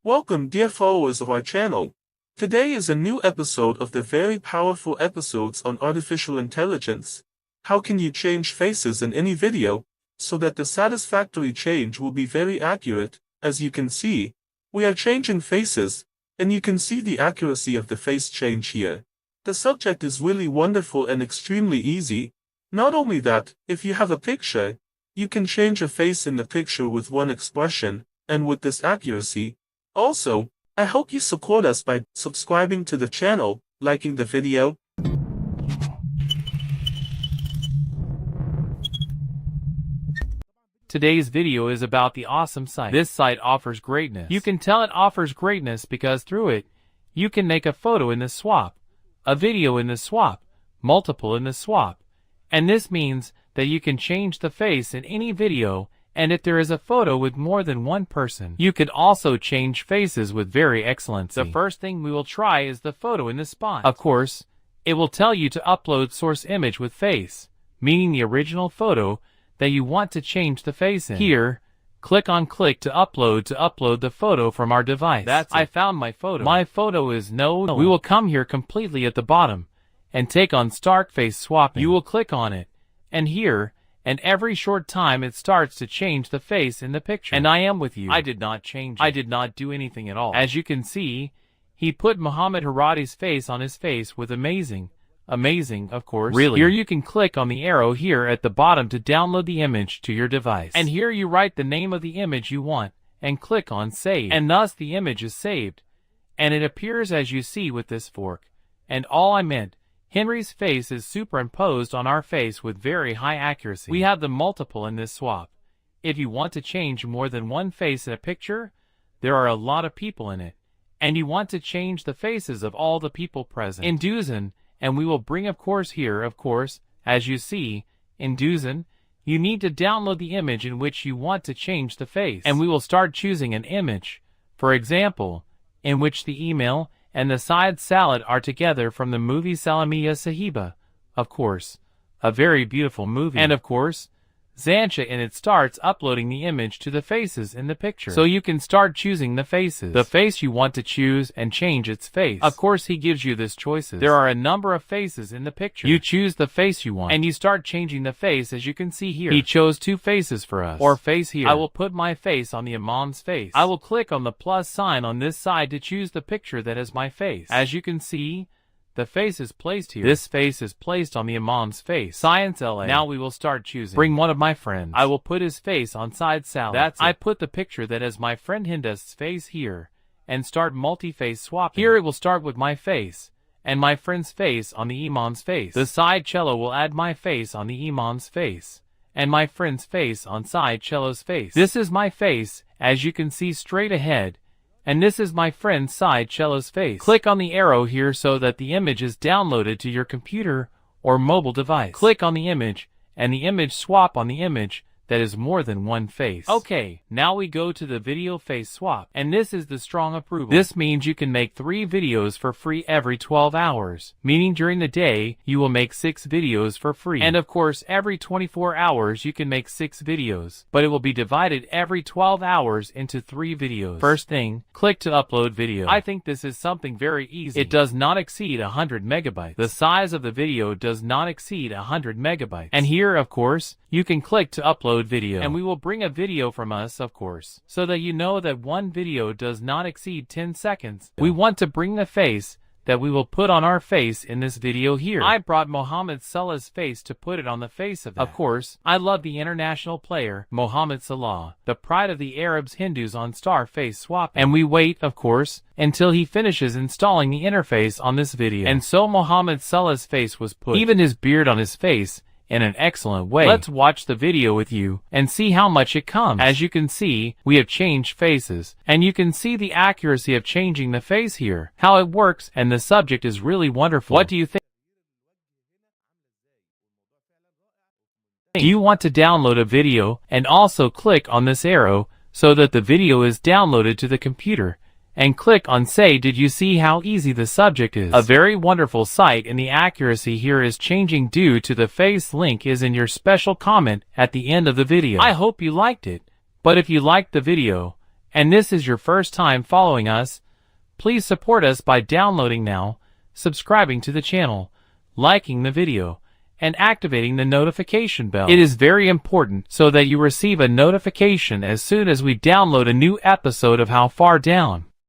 Welcome, dear followers of our channel. Today is a new episode of the very powerful episodes on artificial intelligence. How can you change faces in any video, so that the satisfactory change will be very accurate? As you can see, we are changing faces, and you can see the accuracy of the face change here. The subject is really wonderful and extremely easy. Not only that, if you have a picture, you can change a face in the picture with one expression, and with this accuracy. Also, I hope you support us by subscribing to the channel, liking the video. Today's video is about the awesome site. This site offers greatness. You can tell it offers greatness because through it, you can make a photo in the swap, a video in the swap, multiple in the swap. And this means that you can change the face in any video, and if there is a photo with more than one person, you could also change faces with very excellency. The first thing we will try is the photo in the spot. Of course, it will tell you to upload source image with face, meaning the original photo that you want to change the face in. Here, click to upload the photo from our device. That's it. I found my photo. My photo is no. We will come here completely at the bottom and take on start face swapping. You will click on it, and here, and every short time it starts to change the face in the picture. And I am with you. I did not change it. I did not do anything at all. As you can see, he put Muhammad Harati's face on his face with amazing, of course. Really. Here you can click on the arrow here at the bottom to download the image to your device. And here you write the name of the image you want, and click on save. And thus the image is saved. And it appears as you see with this fork. And all I meant, Henry's face is superimposed on our face with very high accuracy. We have the multiple in this swap. If you want to change more than one face in a picture, there are a lot of people in it, and you want to change the faces of all the people present. In Duzen, and we will bring as you see, in Duzen, you need to download the image in which you want to change the face. And we will start choosing an image, for example, in which the email and the side salad are together from the movie Salamiya Sahiba, of course, a very beautiful movie. And of course, Zancha, and it starts uploading the image to the faces in the picture. So you can start choosing the faces. The face you want to choose and change its face. Of course, he gives you this choices. There are a number of faces in the picture. You choose the face you want, and you start changing the face as you can see here. He chose two faces for us. Or face here. I will put my face on the imam's face. I will click on the plus sign on this side to choose the picture that has my face. As you can see, the face is placed here. This face is placed on the imam's face. Science LA. Now we will start choosing. Bring one of my friends. I will put his face on side salad. That's it. I put the picture that has my friend Hindust's face here, and start multi-face swapping. Here it will start with my face, and my friend's face on the imam's face. The side cello will add my face on the imam's face, and my friend's face on side cello's face. This is my face, as you can see straight ahead, and this is my friend's side cello's face. Click on the arrow here so that the image is downloaded to your computer or mobile device. Click on the image, and the image swap on the image that is more than one face. Okay, now we go to the video face swap, and this is the strong approval. This means you can make 3 videos for free every 12 hours, meaning during the day, you will make 6 videos for free. And of course, every 24 hours you can make 6 videos, but it will be divided every 12 hours into 3 videos. First thing, click to upload video. I think this is something very easy. It does not exceed 100 megabytes. The size of the video does not exceed 100 megabytes. And here, of course, you can click to upload video, and we will bring a video from us, of course, so that you know that one video does not exceed 10 seconds. We want to bring the face that we will put on our face in this video here. I brought Mohamed Salah's face to put it on the face of that. Of course, I love the international player, Mohamed Salah, the pride of the Arabs Hindus on star face swap. And we wait, of course, until he finishes installing the interface on this video. And so Mohamed Salah's face was put, even his beard on his face, in an excellent way. Let's watch the video with you and see how much it comes. As you can see, we have changed faces, and you can see the accuracy of changing the face here, how it works, and the subject is really wonderful. What do you think? Do you want to download a video and also click on this arrow so that the video is downloaded to the computer? And click on say. Did you see how easy the subject is? A very wonderful site, and the accuracy here is changing due to the face link is in your special comment at the end of the video. I hope you liked it, but if you liked the video, and this is your first time following us, please support us by downloading now, subscribing to the channel, liking the video, and activating the notification bell. It is very important so that you receive a notification as soon as we download a new episode of How Far Down.